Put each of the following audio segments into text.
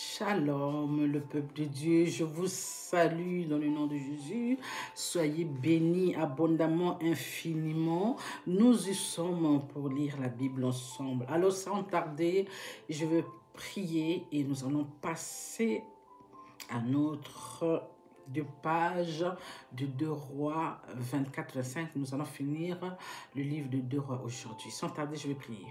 Shalom, le peuple de Dieu, je vous salue dans le nom de Jésus. Soyez bénis abondamment, infiniment. Nous y sommes pour lire la Bible ensemble. Alors, sans tarder, je vais prier et nous allons passer à notre deux pages de 2 Rois 24-25. Nous allons finir le livre de 2 Rois aujourd'hui. Sans tarder, je vais prier.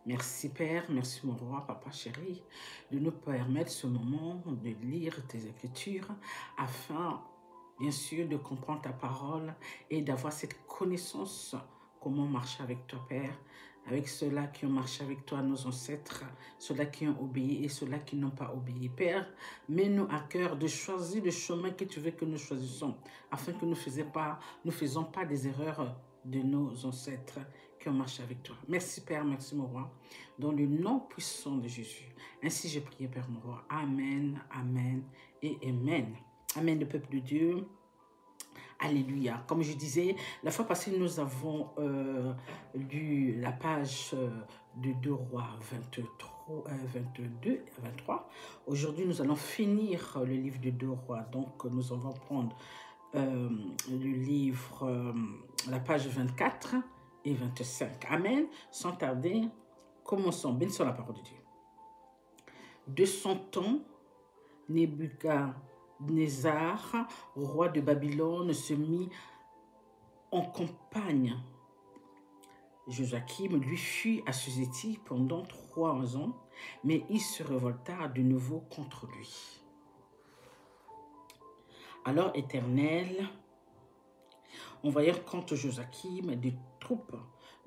Merci Père, merci mon roi, papa chéri, de nous permettre ce moment de lire tes Écritures afin, bien sûr, de comprendre ta parole et d'avoir cette connaissance, comment marcher avec toi Père, avec ceux-là qui ont marché avec toi, nos ancêtres, ceux-là qui ont obéi et ceux-là qui n'ont pas obéi. Père, mets-nous à cœur de choisir le chemin que tu veux que nous choisissons, afin que nous ne faisons pas des erreurs de nos ancêtres qui ont marché avec toi. Merci Père, merci mon roi, dans le nom puissant de Jésus. Ainsi j'ai prié Père mon roi. Amen, amen et amen. Amen le peuple de Dieu. Alléluia. Comme je disais, la fois passée, nous avons lu la page de 2 Rois 22 et 23. Aujourd'hui, nous allons finir le livre de 2 Rois. Donc, nous allons prendre le livre, la page 24 et 25. Amen. Sans tarder, commençons. Bénissons la parole de Dieu. De son temps, Nebuchadnezzar, roi de Babylone, se mit en campagne. Joachim lui fut assujetti pendant 3 ans, mais il se révolta de nouveau contre lui. Alors, Éternel, envoyèrent contre Joachim des troupes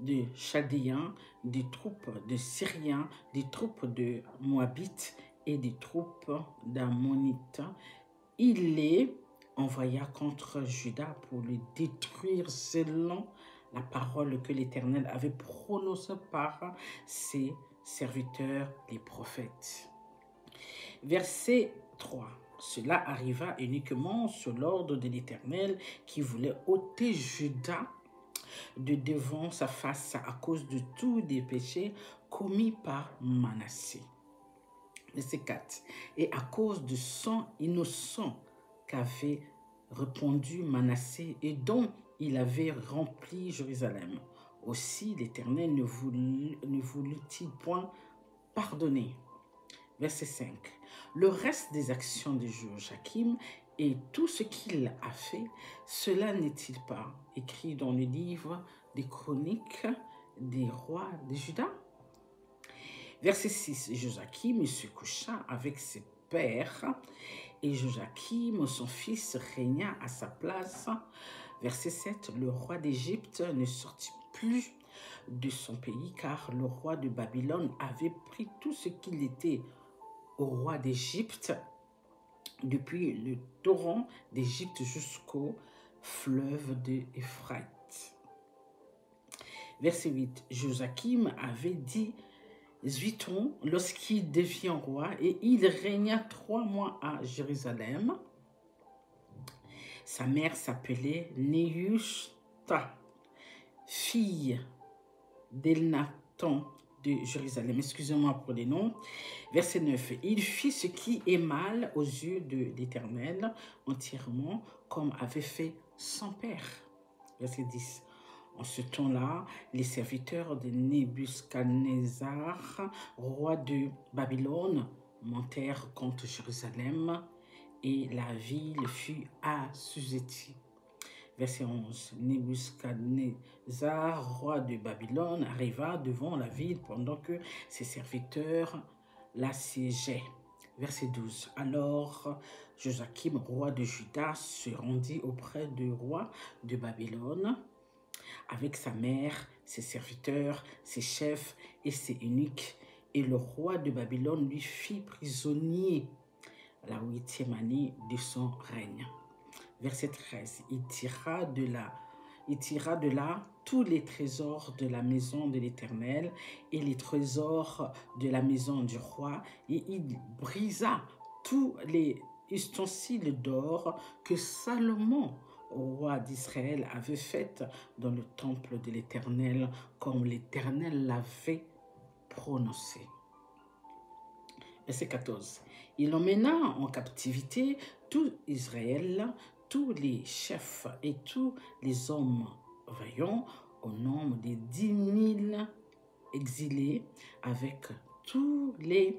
de Chaldéens, des troupes de Syriens, des troupes de Moabites et des troupes d'Ammonites. Il les envoya contre Juda pour les détruire selon la parole que l'Éternel avait prononcée par ses serviteurs, les prophètes. Verset 3. Cela arriva uniquement sur l'ordre de l'Éternel qui voulait ôter Juda de devant sa face à cause de tous les péchés commis par Manassé. Verset 4. Et à cause du sang innocent qu'avait répandu Manassé et dont il avait rempli Jérusalem. Aussi l'Éternel ne voulut-il point pardonner. Verset 5. Le reste des actions de Joachim et tout ce qu'il a fait, cela n'est-il pas écrit dans le livre des chroniques des rois de Juda? Verset 6. Joachim se coucha avec ses pères et Joachim, son fils, régna à sa place. Verset 7. Le roi d'Égypte ne sortit plus de son pays car le roi de Babylone avait pris tout ce qu'il était au roi d'Égypte, depuis le torrent d'Égypte jusqu'au fleuve de Euphrate. Verset 8. Joachim avait 18 ans lorsqu'il devient roi et il régna 3 mois à Jérusalem. Sa mère s'appelait Nehushta, fille d'Elnathan de Jérusalem. Excusez-moi pour les noms. Verset 9. Il fit ce qui est mal aux yeux de l'Éternel entièrement, comme avait fait son père. Verset 10. En ce temps-là, les serviteurs de Nebuchadnezzar, roi de Babylone, montèrent contre Jérusalem et la ville fut assujettie. Verset 11. Nebuchadnezzar, roi de Babylone, arriva devant la ville pendant que ses serviteurs l'assiégeaient. Verset 12. Alors Joachim, roi de Juda, se rendit auprès du roi de Babylone avec sa mère, ses serviteurs, ses chefs et ses eunuques. Et le roi de Babylone lui fit prisonnier la 8e année de son règne. Verset 13, il tira de là tous les trésors de la maison de l'Éternel et les trésors de la maison du roi, et il brisa tous les ustensiles d'or que Salomon, roi d'Israël, avait fait dans le temple de l'Éternel, comme l'Éternel l'avait prononcé. Verset 14. Il emmena en captivité tout Israël, tous les chefs et tous les hommes vaillants, au nombre de 10 000 exilés, avec tous les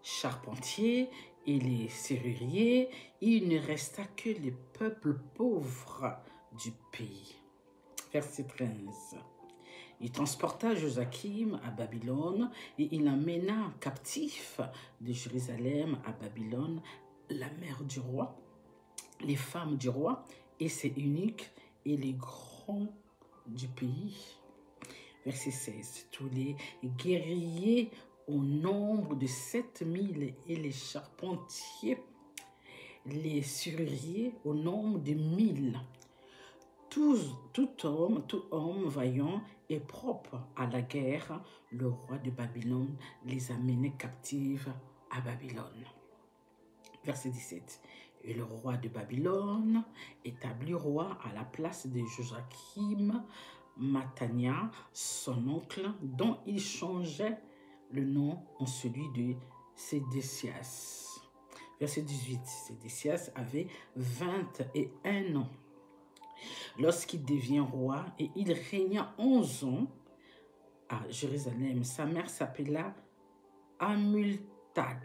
charpentiers et les serruriers. Il ne resta que les peuples pauvres du pays. Verset 13. Il transporta Joachim à Babylone et il emmena captif de Jérusalem à Babylone la mère du roi, les femmes du roi et ses eunuques et les grands du pays. Verset 16. Tous les guerriers au nombre de 7000 et les charpentiers, les serruriers au nombre de 1000. Tout homme vaillant et propre à la guerre, le roi de Babylone les a menés captifs à Babylone. Verset 17. Et le roi de Babylone établit roi à la place de Joachim Mathania, son oncle, dont il changeait le nom en celui de Sédécias. Verset 18. Sédécias avait 21 ans lorsqu'il devient roi et il régna 11 ans à Jérusalem. Sa mère s'appela Amultal,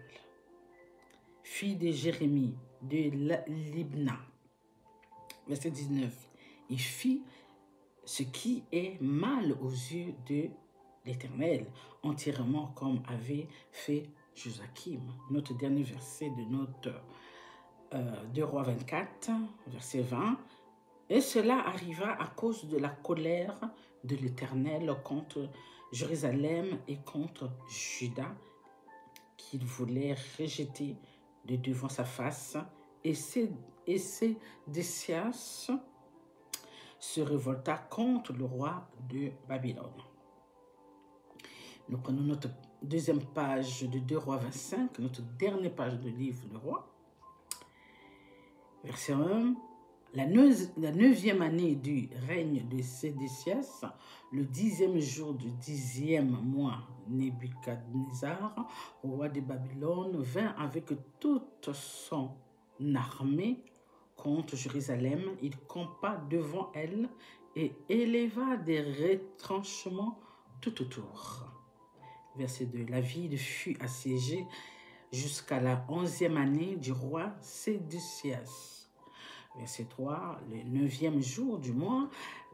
fille de Jérémie de Libna. Verset 19. Il fit ce qui est mal aux yeux de l'Éternel, entièrement comme avait fait Joachim. Notre dernier verset de notre 2 Rois 24, verset 20. Et cela arriva à cause de la colère de l'Éternel contre Jérusalem et contre Juda, qu'il voulait rejeter de devant sa face. Et Sédécias se révolta contre le roi de Babylone. Nous prenons notre deuxième page de 2 Rois 25, notre dernière page du livre de Rois. Verset 1. La 9e année du règne de Sédécias, le 10e jour du 10e mois, Nebuchadnezzar, roi de Babylone, vint avec toute son armée contre Jérusalem. Il campa devant elle et éleva des retranchements tout autour. Verset 2. La ville fut assiégée jusqu'à la 11e année du roi Sédécias. Verset 3, le 9e jour du mois,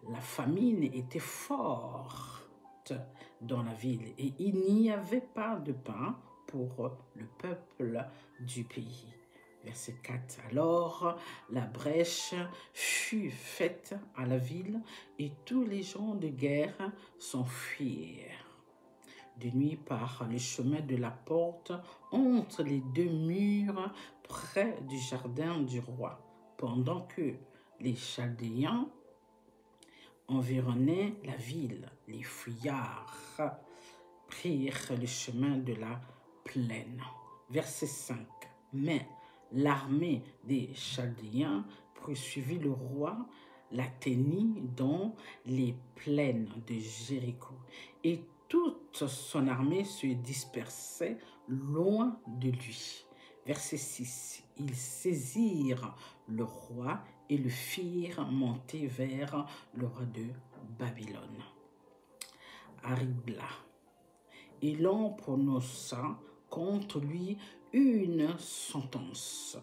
la famine était forte dans la ville et il n'y avait pas de pain pour le peuple du pays. Verset 4, alors la brèche fut faite à la ville et tous les gens de guerre s'enfuirent de nuit par le chemin de la porte entre les deux murs près du jardin du roi. Pendant que les Chaldéens environnaient la ville, les fuyards prirent le chemin de la plaine. Verset 5. Mais l'armée des Chaldéens poursuivit le roi, l'atteignit dans les plaines de Jéricho. Et toute son armée se dispersait loin de lui. Verset 6. Ils saisirent le roi et le firent monter vers le roi de Babylone, à Ribla. Et l'on prononça contre lui une sentence.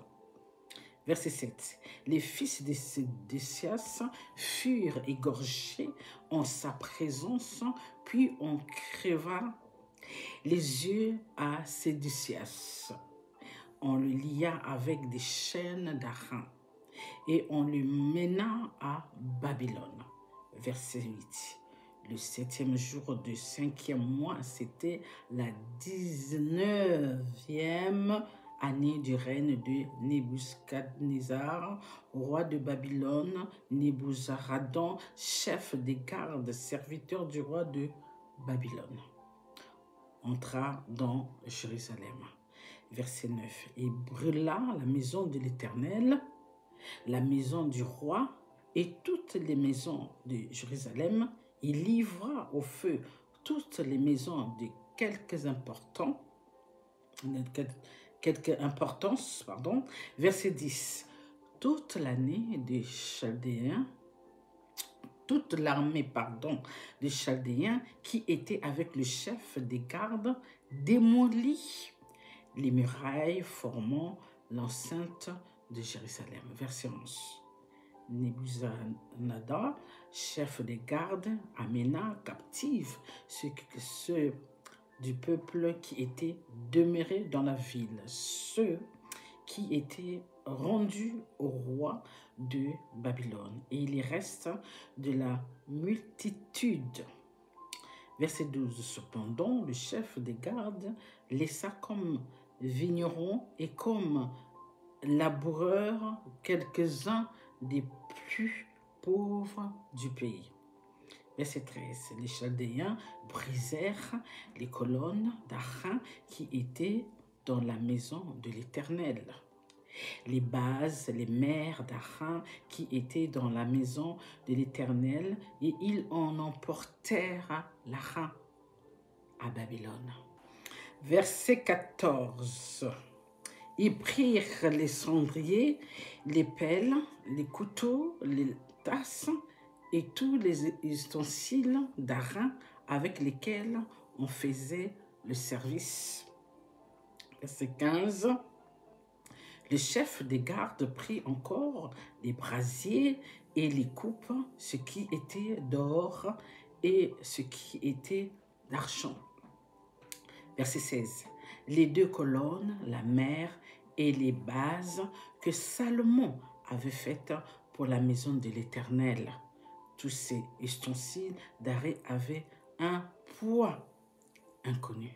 Verset 7. Les fils de Sédécias furent égorgés en sa présence, puis on creva les yeux à Sédécias. On le lia avec des chaînes d'airain et on le mena à Babylone. Verset 8. Le 7e jour du 5e mois, c'était la 19e année du règne de Nebuchadnezzar, roi de Babylone. Nebuzaradan, chef des gardes, serviteur du roi de Babylone, entra dans Jérusalem. Verset 9. Et brûla la maison de l'Éternel, la maison du roi et toutes les maisons de Jérusalem. Il livra au feu toutes les maisons de quelques importants quelques importances, pardon. Verset 10. Toute l'année des Chaldéens, toute l'armée, pardon, des Chaldéens qui était avec le chef des gardes démolit les murailles formant l'enceinte de Jérusalem. Verset 11. Nebuzaradan, chef des gardes, amena captive ceux du peuple qui étaient demeurés dans la ville, ceux qui étaient rendus au roi de Babylone, et les restes de la multitude. Verset 12. Cependant, le chef des gardes laissa comme vignerons et comme laboureurs quelques-uns des plus pauvres du pays. Verset 13. Les Chaldéens brisèrent les colonnes d'Aran qui étaient dans la maison de l'Éternel, les bases, les mers d'Aran qui étaient dans la maison de l'Éternel, et ils en emportèrent l'Aran à Babylone. Verset 14. Ils prirent les cendriers, les pelles, les couteaux, les tasses et tous les ustensiles d'Aran avec lesquels on faisait le service. Verset 15. Le chef des gardes prit encore les brasiers et les coupes, ce qui était d'or et ce qui était d'argent. Verset 16. Les deux colonnes, la mer et les bases que Salomon avait faites pour la maison de l'Éternel. Tous ces ustensiles d'arrêt avaient un poids inconnu.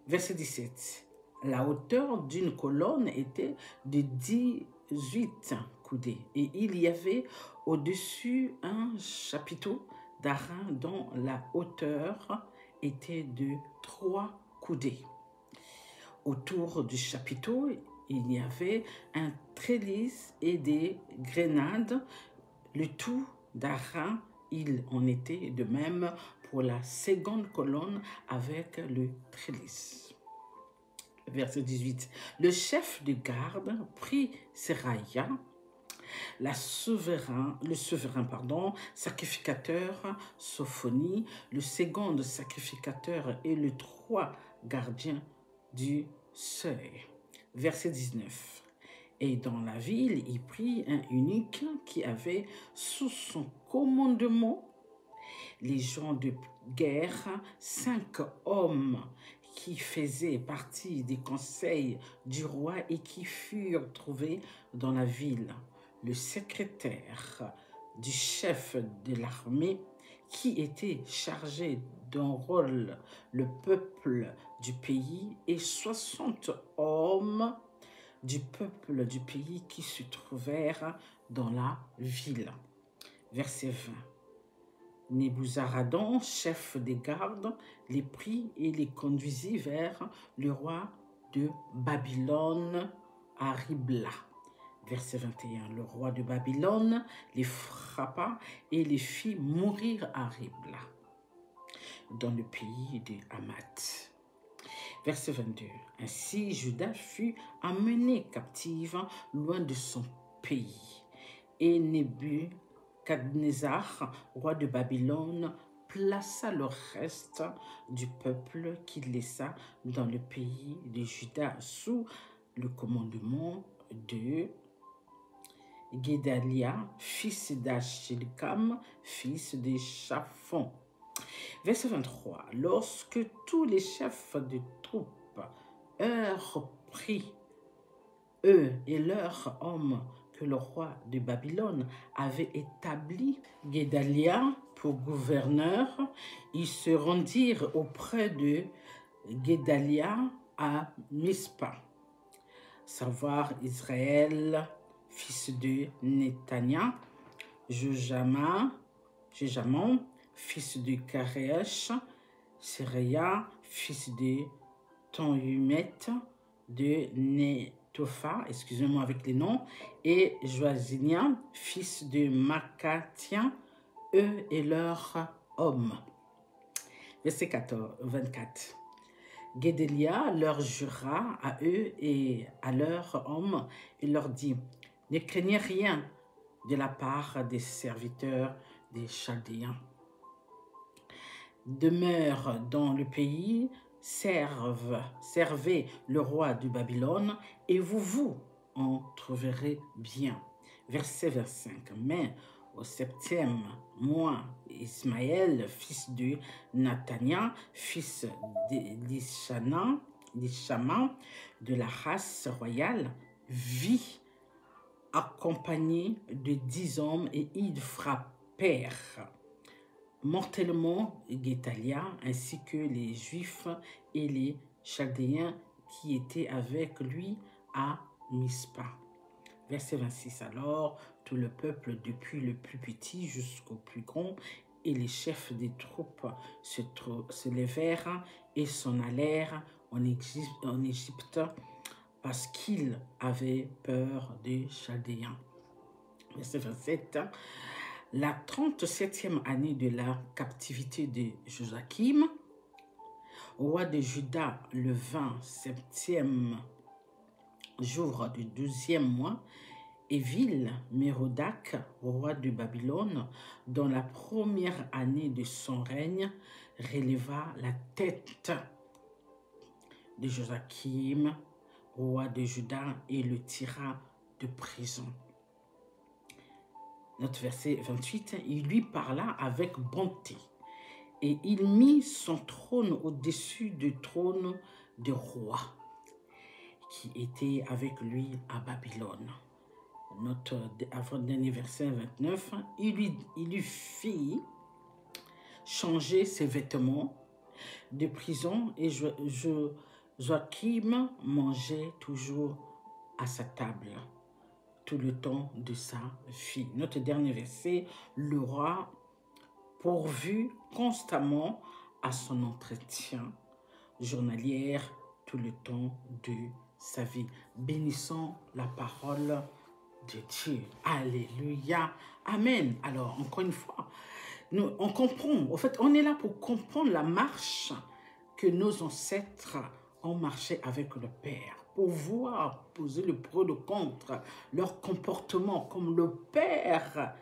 Verset 17. La hauteur d'une colonne était de 18 coudées et il y avait au-dessus un chapiteau d'Aran dont la hauteur était de 3 coudées. Autour du chapiteau, il y avait un trellis et des grenades, le tout d'Aran. Il en était de même pour la seconde colonne avec le trellis. Verset 18. Le chef de garde prit Seraya, le souverain, sacrificateur Sophonie, le second sacrificateur et le 3 gardiens du seuil. Verset 19. Et dans la ville, il prit un eunuque qui avait sous son commandement les gens de guerre, 5 hommes qui faisaient partie des conseils du roi et qui furent trouvés dans la ville. Le secrétaire du chef de l'armée qui était chargé d'enrôler le peuple du pays et 60 hommes du peuple du pays qui se trouvèrent dans la ville. Verset 20. Nebuzaradan, chef des gardes, les prit et les conduisit vers le roi de Babylone à Ribla. Verset 21. Le roi de Babylone les frappa et les fit mourir à Ribla, dans le pays de Hamath. Verset 22. Ainsi, Juda fut amené captive loin de son pays. Et Nebuchadnezzar, roi de Babylone, plaça le reste du peuple qu'il laissa dans le pays de Juda sous le commandement de Guédalia, fils d'Achilkam, fils de Shaphan. Verset 23. Lorsque tous les chefs de troupes eurent pris, eux et leurs hommes, que le roi de Babylone avait établi Guédalia pour gouverneur, ils se rendirent auprès de Guédalia à Mispa, savoir Israël, fils de Netania, Jojamon, fils de Karesh, Sereya, fils de Tanhumet, de Netopha, excusez-moi avec les noms, et Joasinia, fils de Makatien, eux et leurs hommes. Verset 24. Guédélia leur jura à eux et à leurs hommes et leur dit, ne craignez rien de la part des serviteurs des Chaldéens. Demeure dans le pays, servez le roi de Babylone et vous en trouverez bien. Verset 25. Mais au 7e mois, Ismaël, fils de Nathania, fils d'Ishama, de la race royale, vit accompagné de 10 hommes et ils frappèrent mortellement Guétalia ainsi que les Juifs et les Chaldéens qui étaient avec lui à Mispa. Verset 26. Alors, tout le peuple, depuis le plus petit jusqu'au plus grand, et les chefs des troupes se levèrent et s'en allèrent en Égypte parce qu'ils avaient peur des Chaldéens. Verset 27. La 37e année de la captivité de Joachim, roi de Juda, le 27e jour du 12e mois, Évil-Mérodach, roi de Babylone, dans la première année de son règne, releva la tête de Joachim, roi de Juda, et le tira de prison. Notre verset 28, il lui parla avec bonté et il mit son trône au-dessus du trône du roi qui était avec lui à Babylone. Notre avant-dernier verset 29, il lui fit changer ses vêtements de prison et Joachim mangeait toujours à sa table tout le temps de sa vie. Notre dernier verset, le roi pourvu constamment à son entretien journalier tout le temps de sa vie. Bénissons la parole de Dieu. Alléluia. Amen. Alors, encore une fois, on comprend, en fait, on est là pour comprendre la marche que nos ancêtres ont marché avec le Père, pour voir poser le pour et le contre, leur comportement, comme le Père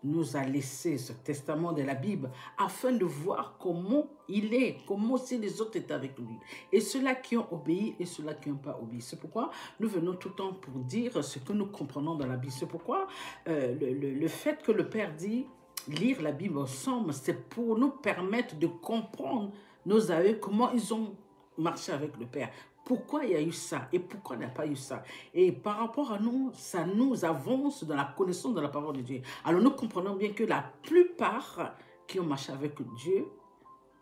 nous a laissé ce testament de la Bible, afin de voir comment il est, comment aussi les autres étaient avec lui. Et ceux-là qui ont obéi et ceux-là qui n'ont pas obéi. C'est pourquoi nous venons tout le temps pour dire ce que nous comprenons dans la Bible. C'est pourquoi le fait que le Père dit lire la Bible ensemble, c'est pour nous permettre de comprendre nos aïeux, comment ils ont marché avec le Père. Pourquoi il y a eu ça et pourquoi il n'y a pas eu ça. Et par rapport à nous, ça nous avance dans la connaissance de la parole de Dieu. Alors nous comprenons bien que la plupart qui ont marché avec Dieu,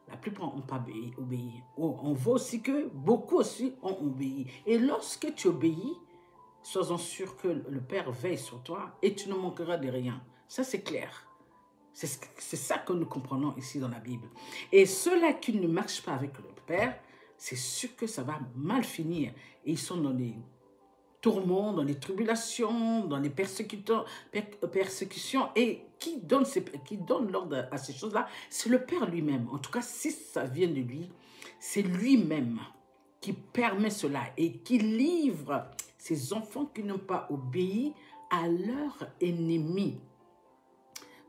la plupart n'ont pas obéi. On voit aussi que beaucoup aussi ont obéi. Et lorsque tu obéis, sois-en sûr que le Père veille sur toi et tu ne manqueras de rien. Ça, c'est clair. C'est ça que nous comprenons ici dans la Bible. Et ceux-là qui ne marchent pas avec le Père, c'est sûr que ça va mal finir. Et ils sont dans les tourments, dans les tribulations, dans les persécutions. Et qui donne l'ordre à ces choses-là, c'est le Père lui-même. En tout cas, si ça vient de lui, c'est lui-même qui permet cela et qui livre ces enfants qui n'ont pas obéi à leur ennemi.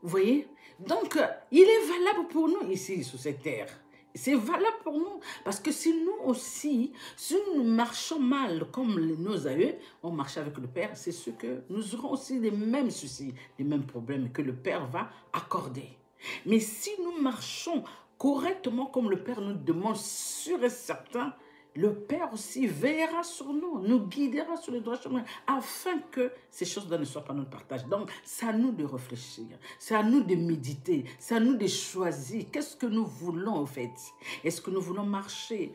Vous voyez? Donc, il est valable pour nous ici, sur cette terre. C'est valable pour nous. Parce que si nous aussi, si nous marchons mal comme nos aïeux, on marche avec le Père, c'est ce que nous aurons aussi les mêmes soucis, les mêmes problèmes que le Père va accorder. Mais si nous marchons correctement comme le Père nous demande, sûr et certain, le Père aussi veillera sur nous, nous guidera sur le droit chemin, afin que ces choses-là ne soient pas notre partage. Donc, c'est à nous de réfléchir, c'est à nous de méditer, c'est à nous de choisir. Qu'est-ce que nous voulons en fait? Est-ce que nous voulons marcher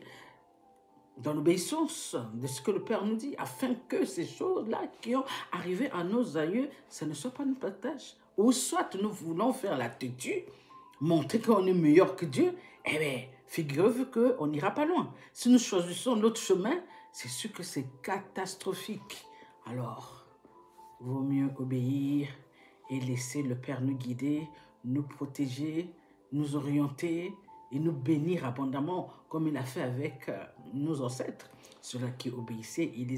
dans l'obéissance de ce que le Père nous dit, afin que ces choses-là qui ont arrivé à nos aïeux, ça ne soit pas notre partage? Ou soit nous voulons faire la têtue, montrer qu'on est meilleur que Dieu, eh bien, figurez-vous qu'on n'ira pas loin. Si nous choisissons notre chemin, c'est sûr que c'est catastrophique. Alors, vaut mieux obéir et laisser le Père nous guider, nous protéger, nous orienter et nous bénir abondamment comme il a fait avec nos ancêtres. Ceux-là qui obéissaient, il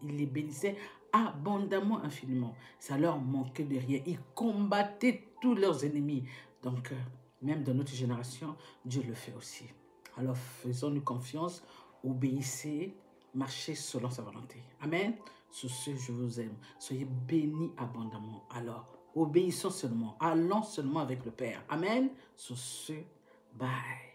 les bénissait abondamment, infiniment. Ça leur manquait de rien. Ils combattaient tous leurs ennemis. Donc, même dans notre génération, Dieu le fait aussi. Alors, faisons-nous confiance, obéissez, marchez selon sa volonté. Amen. Sur ce, je vous aime. Soyez bénis abondamment. Alors, obéissons seulement. Allons seulement avec le Père. Amen. Sur ce, bye.